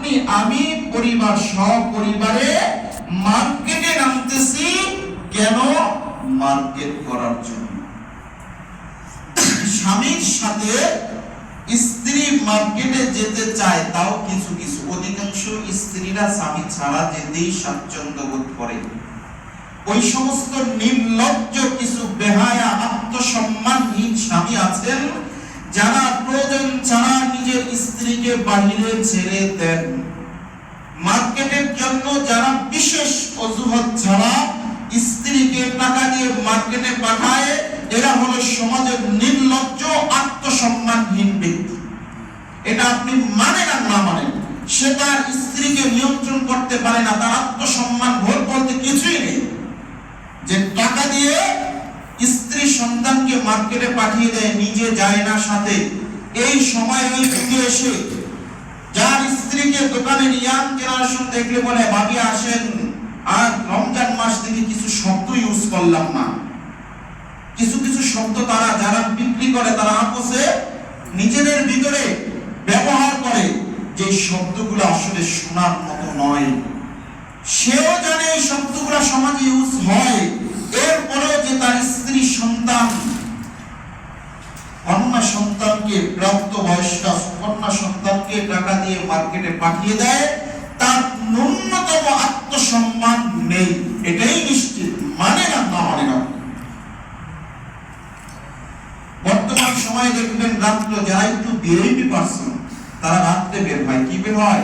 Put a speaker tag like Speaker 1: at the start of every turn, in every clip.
Speaker 1: আপনি আমি পরিবার সপরিবারে মার্কেটে নামতেছি, কেন? মার্কেট করার জন্য। স্বামীর সাথে স্ত্রী মার্কেটে যেতে চায়, তাও কিছু কিছু, অধিকাংশ স্ত্রীরা স্বামী ছাড়া যেতেই স্বাচ্ছন্দ্য বোধ করে। ওই সমস্ত নির্লজ্জ কিছু বেহায়া আত্মসম্মানহীন স্বামী আছেন যারা প্রয়োজন ছাড়া নিজের স্ত্রীকে বাহিরে ছেড়ে দেন। মার্কেটের জন্য যারা বিশেষ অজুহাত ছাড়া স্ত্রীকে টাকা দিয়ে মার্কেটে পাঠায়, এরা হলো সমাজের নির্লজ্জ আত্মসম্মানহীন ব্যক্তি। এটা আপনি মানেন আর না মানেন, সে তার স্ত্রীকে নিয়ন্ত্রণ করতে পারে না, তার আত্মসম্মান বোধ বলতে কিছুই নেই। যে টাকা দিয়ে স্ত্রী সন্তানকে মার্কেটে পাঠিয়ে দেয়, নিজে যায় না সাথে, এই সময় ওই যুগে এসে যার স্ত্রীকে দোকানে ইয়াং জেনারেশন দেখলে বলে, ভাবি আসেন, আর রমজান মাস থেকে কিছু শব্দ ইউজ করলাম না। কিছু কিছু শব্দ তারা যারা বিক্রি করে তারা আপোষে নিজেদের ভিতরে ব্যবহার করে, যে শব্দগুলো আসলে শোনার মতো নয়। সেও জানে এই শব্দগুলো সমাজে ইউজ হয়, এরপরেও যে তার স্ত্রী সন্তান, কন্যা সন্তানকে, প্রাপ্তবয়স্ক কন্যা সন্তানকে টাকা দিয়ে মার্কেটে পাঠিয়ে দেয়, তার ন্যূনতম আত্মসম্মান নেই, এটাই নিশ্চিত। মানে না মানে না। বর্তমান সময়ে দেখবেন রাত্রে যারা একটু ভিআইপি পারসন তারা রাত্রে বের হয়। কি বের হয়?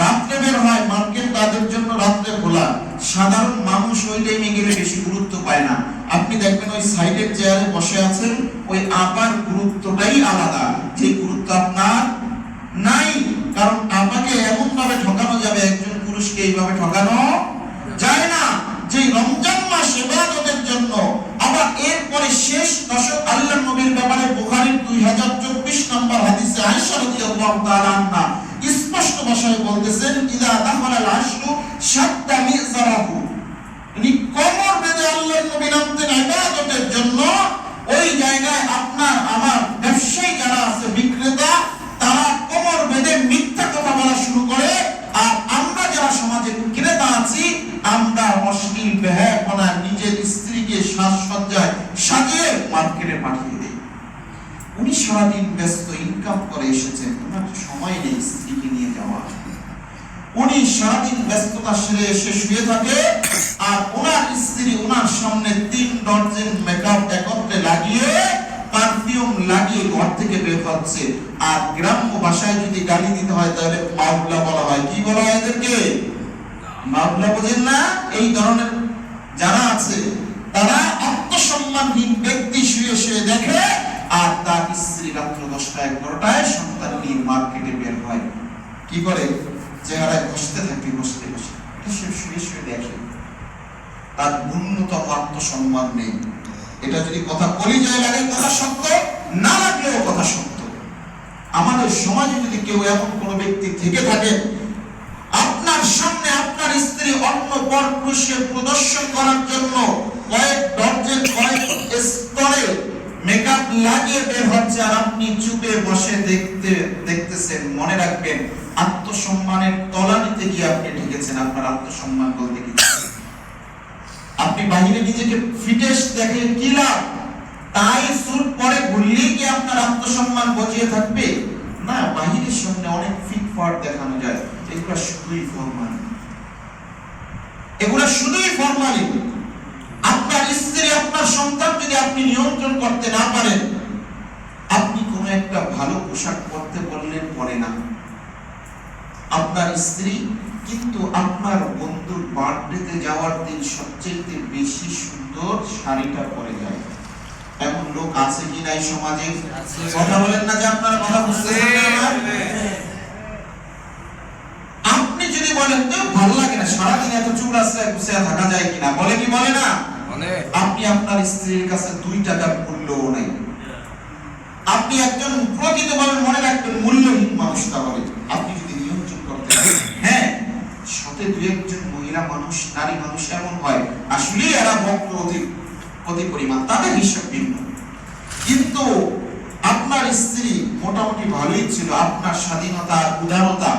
Speaker 1: রাত্রে বের হয়। মার্কেট তাদের জন্য রাত্রে খোলা। সাধারণ মানুষ ওই টাইমে গেলে বেশি গুরুত্ব পায় না। আপনি দেখবেন ওই সাইডের চেয়ারে বসে আছেন, ওই আপার গুরুত্বটাই আলাদা, যে গুরুত্ব আপনার নাই। কারণ আপাকে এমন ভাবে ঠকানো যাবে, একজন পুরুষকে এইভাবে ঠকানো যায় না। যে রমজান মাস ইবাদতের জন্য, আবার এরপরে শেষ দশক আল্লাহর নবীর ব্যাপারে বুখারীর 2024 নম্বর হাদিসে আয়েশা রাদিয়াল্লাহু তাআলা আনহা স্পষ্ট ভাষায় বলতেছেন, ইদা দাখালাল আশরু শাদ্দা মিযরাহু। ইনি কোমর বেঁধে আল্লাহর নবী নামতেন ইবাদতের জন্য। ওই জায়গায় আপনার আমার ব্যবসায়ী যারা আছে, বিক্রেতা, তারা কোমর বেঁধে মিথ্যা কথা বলা শুরু করে। আর আমরা যারা সমাজে ক্রেতা আছি, আমরা অশ্লীল বেহায়াপনা নিজের স্ত্রীকে সাজসজ্জায় সাজিয়ে মার্কেটে পাঠিয়ে দেই। উনি সারাদিন ব্যস্ত, ইনকাম করে এসেছেন, ওনার সময় নেই স্ত্রীকে নিয়ে যাওয়া। উনি সারাদিন ব্যস্ততা সেরে এসে শুয়ে থাকে, আর ওনার স্ত্রী ওনার সামনে 3 ডজন মেকআপ একত্রে লাগিয়ে, পারফিউম লাগিয়ে ঘর থেকে বের হচ্ছে। আর গ্রাম্য ভাষায় যদি গালি দিতে হয় তাহলে মাওলা বলা হয়। কি বলা হয় এদেরকে? মাওলা। বোঝেন না? এই ধরনের যারা আছে তারা আত্মসম্মানহীন ব্যক্তি শুয়ে শুয়ে দেখে, আর তার স্ত্রী রাত্র 10টা-11টায় সন্তান নিয়ে মার্কেটে বের হয়। কি করে? চেহারায় বসতে থাকে, বসতে বসে সে শুয়ে শুয়ে দেখে। তার ন্যূনতম আত্মসম্মান নেই। এটা যদি কথা কলিজায় লাগে কথা সত্য, না লাগলেও কথা সত্য। আমাদের সমাজে যদি কেউ এমন কোন ব্যক্তি থেকে থাকে, আপনার সামনে আপনার স্ত্রী অন্য পর পুরুষকে প্রদর্শন করার জন্য কয়েক ডজন কয়েক স্তরে মেকআপ লাগিয়ে বের হচ্ছে, আর আপনি চুপে বসে দেখতেছেন, মনে রাখবেন আত্মসম্মানের তলানিতে গিয়ে আপনি ঠেকেছেন। আপনার আত্মসম্মান বলতে কি? আপনি বাহিরে নিজেকে ফিটেস দেখেন, কি লাভ? তাই স্যুট পরে ঘুরলেই কি আপনার আত্মসম্মান বজিয়ে থাকবে? না, বাহিরের সামনে অনেক ফিটফাট দেখানো যায়। এগুলা শুধুই ফরমালি, এগুলা শুধুই ফরমালি। আপনার স্ত্রী, আপনার সন্তান যদি আপনি নিয়ন্ত্রণ করতে না পারেন, আপনি কোন একটা ভালো পোশাক পরতে বললেন পরে না। আপনার স্ত্রী কিন্তু আপনার বন্ধুর বার্থডেতে যাওয়ার দিন সবচেয়ে বেশি সুন্দর শাড়িটা পরে যায়। এমন লোক আছে কি নাই সমাজে? কথা বলেন না, যে আপনারা কথা বুঝতেছেন না। আপনি যদি বলেন তো ভালো লাগে না, সারাদিন এত চুল আশ্রয় গুছিয়ে থাকা যায় কিনা, বলে কি বলে না? আপনি আপনার স্ত্রীর কাছে 2 টাকার মূল্যও নাই। আপনি একজন প্রকৃতভাবে মনে রাখবেন মূল্যহীন মানুষ। তাহলে আপনি যদি নিয়ন্ত্রণ করতে পারেন, হ্যাঁ, সাথে 2-1 মহিলা মানুষ, নারী মানুষ এমন হয়, আসলে এরা ভক্ত অতি পরিমাণ, তাদের হিসাব ভিন্ন। কিন্তু আপনার স্ত্রী মোটামুটি ভালোই ছিল, আপনার স্বাধীনতা, উদারতা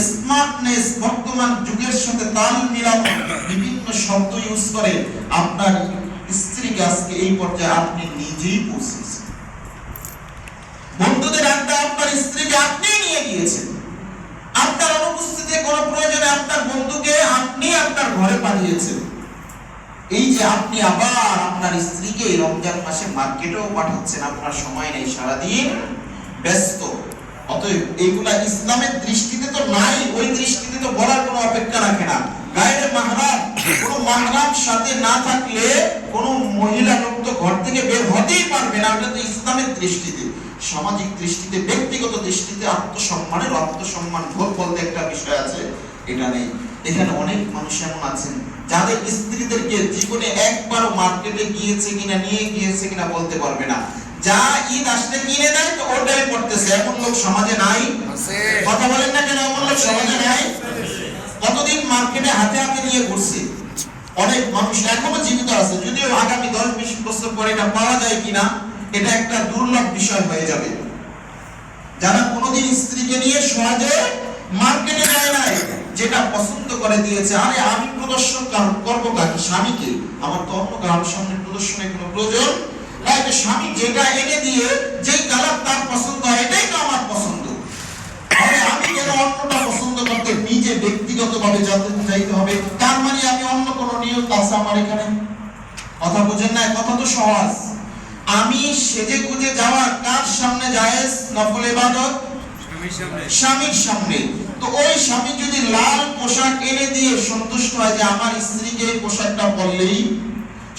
Speaker 1: স্মার্টনেস, বর্তমান যুগের সাথে তাল মিলানো বিভিন্ন শব্দ ইউজ করে আপনার স্ত্রীকে আজকে এই পর্যায়ে আপনি নিজেই পৌঁছেছেন। বন্ধুদের আড্ডা আপনার স্ত্রীকে আপনি নিয়ে গিয়েছেন। আপনার অনুপস্থিতিতে কোনো প্রয়োজনে আপনার বন্ধুকে আপনি আপনার ঘরে পাঠিয়েছেন। এই যে আপনি আবার আপনার স্ত্রীকে রমজান মাসে মার্কেটেও পাঠাচ্ছেন, আপনার সময় নেই, সারাদিন ব্যস্ত। অতএব এইগুলা ইসলামের দৃষ্টিতে তো নাই, ওই দৃষ্টিতে তো বলার কোনো অপেক্ষা রাখে না। গায়রে মাহরাম, কোনো মাহরাম সাথে না থাকলে কোনো মহিলা লোক তো ঘর থেকে বের হতেই পারবে না। এটা তো ইসলামের দৃষ্টিতে। সামাজিক দৃষ্টিতে, ব্যক্তিগত দৃষ্টিতে আত্মসম্মান বোধ বলতে একটা বিষয় আছে, এটা নেই। এখানে অনেক মানুষ এমন আছেন যাদের স্ত্রীদেরকে জীবনে একবারও মার্কেটে গিয়েছে কিনা, নিয়ে গিয়েছে কিনা বলতে পারবে না। যা ঈদ আসলে কিনে দেয় তো ওটাই পড়তেছে। এমন লোক সমাজে নাই? কথা বলেন না কেন? এমন লোক সমাজে নাই? কতদিন মার্কেটে হাতে হাতে নিয়ে ঘুরছে। অনেক মানুষ এখনো জীবিত আছে, যদিও আগামী 10-20 বছর পরে এটা পাওয়া যায় কিনা এটা একটা দুর্লভ বিষয় হয়ে যাবে। যারা কোনোদিন স্ত্রীকে নিয়ে সহজে মার্কেটে যায় নাই, যেটা পছন্দ করে দিয়েছে, আরে আমি প্রদর্শন করবো কাকে? স্বামীকে। আমার তো অন্য কারোর সামনে প্রদর্শনের কোনো প্রয়োজন নাই। স্বামী যেটা এনে দিয়ে যেই কালার তার পছন্দ হয় এটাই তো আমার পছন্দ। আমি কেন অন্যটা পছন্দ করতে নিজে ব্যক্তিগতভাবে যাইতে হবে? তার মানে আমি অন্য কোনো নিয়ত আছে আমার এখানে? কথা বুঝেন না? কথা তো সহজ। আমি সেজে গুজে যাওয়া কার সামনে জায়েজ? নফল ইবাদত স্বামীর সামনে। তো ওই স্বামী যদি লাল পোশাক এনে দিয়ে সন্তুষ্ট হয় যে আমার স্ত্রীকে এই পোশাকটা পরলেই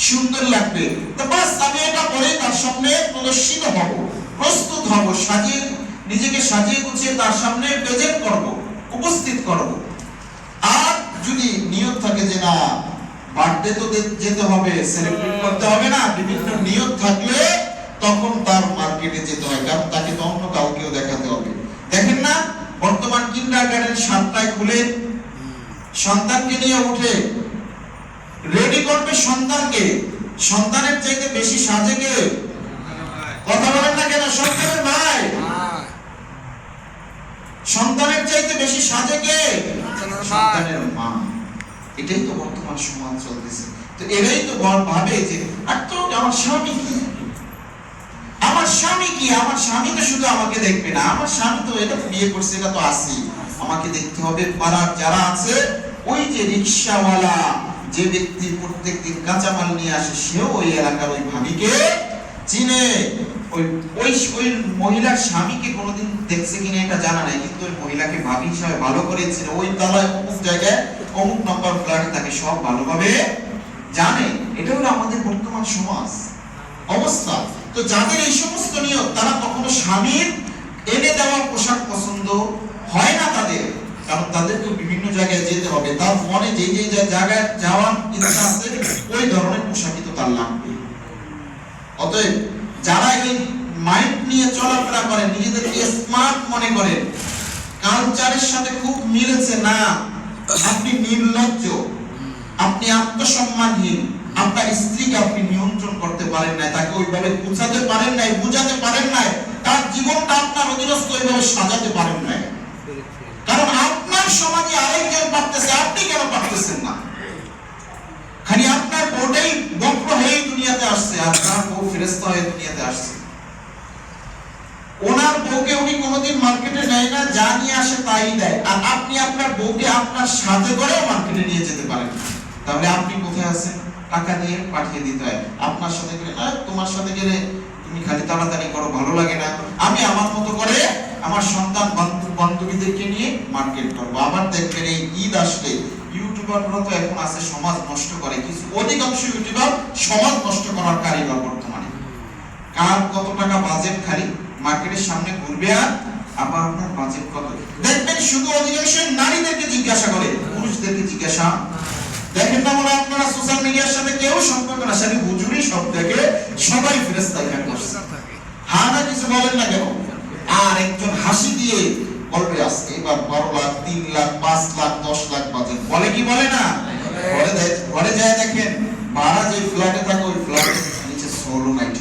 Speaker 1: সুন্দর লাগবে, তো বাস আমি এটা পরে তার সামনে প্রদর্শিত হব, প্রস্তুত হব, নিজেকে সাজিয়ে গুছিয়ে তার সামনে প্রেজেন্ট করব, উপস্থিত করব। আর যদি নিয়ত থাকে যে না বার্থডে তো যেতে হবে, সেলিব্রেট করতে হবে না, বিভিন্ন নিয়ত থাকলে তখন তার মার্কেটে যেতে হয়, কারণ তাকে তো অন্য কাউকেও দেখাতে হবে। দেখেন না বর্তমান কিন্ডারগার্টেন 7টায় খুলে সন্তানকে নিয়ে উঠে রেডি করবে সন্তানকে। সন্তানের চাইতে বেশি সাজে কে? কথা বলেন না কেন? সন্তানের ভাই। সন্তানের চাইতে বেশি সাজে কে? সন্তানের মা। এটাই তো বর্তমান সমাজ চলতেছে। তো এরাই তো ভাবে যে আর তো আমার স্বামী কি, আমার স্বামী কি, আমার স্বামী তো শুধু আমাকে দেখবে না, আমার স্বামী তো এটা বিয়ে করছে, এটা তো আসি, আমাকে দেখতে হবে। পাড়ার যারা আছে, ওই যে রিকশাওয়ালা যে ব্যক্তি প্রত্যেকদিন কাঁচামাল নিয়ে আসে, সেও ওই এলাকার ওই ভাবিকে চিনে। ওই মহিলার স্বামীকে কোনোদিন দেখছে কিনা এটা জানা নাই, কিন্তু ওই মহিলাকে ভাবি হিসাবে ভালো করে চিনে। ওই তলায় অমুক জায়গায় অমুক নম্বর ফ্ল্যাটে তাকে সব ভালোভাবে জানে। এটা হলো আমাদের বর্তমান সমাজ অবস্থা। তো যাদের এই সমস্ত নিয়ত, তারা কখনো স্বামীর এনে দেওয়া পোশাক পছন্দ হয় না তাদের, কারণ তাদেরকে বিভিন্ন জায়গায় যেতে হবে, তার মনে যেই জায়গায় যাওয়ার ইচ্ছা আছে ওই ধরনের পোশাকই তো তার লাগবে। অতএব যারা এই মাইন্ড নিয়ে চলাফেরা করেন, নিজেদেরকে স্মার্ট মনে করেন, কালচারের সাথে খুব মিলেছে না, আপনি নির্লজ্জ, আপনি আত্মসম্মানহীন, আপনার স্ত্রীকে আপনি নিয়ন্ত্রণ করতে পারেন না, তাকে ওইভাবে বুঝাতে পারেন নাই, বুঝাতে পারেন নাই, তার জীবনটা আপনার অধীনস্থ ওইভাবে সাজাতে পারেন নাই। কারণ আপনার সমাজে আরেকজন পারতেছে, আপনি কেন পারতেছেন না? খালি আপনার বউটাই বক্র হয়ে দুনিয়াতে আসছে, আপনার বউ ফেরেশতা হয়ে দুনিয়াতে আসছে। ওনার বউকে উনি কোনোদিন মার্কেটে নেয় না, যা নিয়ে আসে তাই দেয়। আর আপনি আপনার বউকে আপনার সাথে করেও মার্কেটে নিয়ে যেতে পারেন। তাহলে আপনি কোথায় আছেন? টাকা দিয়ে পাঠিয়ে দিতে হয়। আপনার সাথে গেলে না, তোমার সাথে গেলে তুমি খালি তাড়াতাড়ি করো, ভালো লাগে না, আমি আমার মতো করে আমার সন্তান বান্ধবীদেরকে নিয়ে মার্কেট করবো। আবার দেখবেন এই ঈদ আসলে ইউটিউবাররা তো এখন আছে সমাজ নষ্ট করে, কিছু অধিকাংশ ইউটিউবার সমাজ নষ্ট করার কারিগর বর্তমানে। কার কত টাকা বাজেট খালি মার্কেটের সামনে ঘুরবে, আর আবার আপনার বাজেট কত দেখবেন। শুধু অধিকাংশ নারীদেরকে জিজ্ঞাসা করে, পুরুষদেরকে জিজ্ঞাসা দেখেন না। বলে আপনারা সোশ্যাল মিডিয়ার সাথে কেউ সম্পর্ক না, সাথে হুজুরি সব থেকে সবাই ফেরেশতা এখানে বসে। হ্যাঁ না কিছু বলেন না কেন? আর একজন হাসি দিয়ে বলবে আজকে এবার 12 লাখ, 3 লাখ, 5 লাখ, 10 লাখ বাজেট, বলে কি বলে না? ঘরে যায় দেখেন ভাড়া যে ফ্ল্যাটে থাকে ওই ফ্ল্যাটের নিচে সোলো নাইট,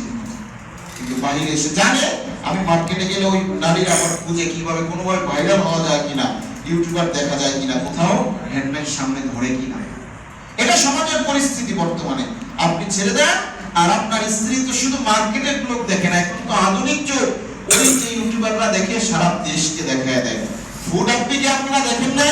Speaker 1: কিন্তু বাইরে এসে জানে আমি মার্কেটে গেলে ওই নারীর আবার খুঁজে কিভাবে কোনোভাবে ভাইরাল হওয়া যায় কিনা, ইউটিউবার দেখা যায় কিনা, কোথাও হ্যান্ডব্যাগ সামনে ধরে কিনা। এটা সমাজের পরিস্থিতি বর্তমানে। আপনি ছেড়ে দেন, আর আপনার স্ত্রী তো শুধু মার্কেটের লোক দেখে না, এখন তো আধুনিক যুগ, ওই যে ইউটিউবাররা দেখে সারা দেশকে দেখায় দেয়। ফুড আপনি কি আপনারা দেখেন না?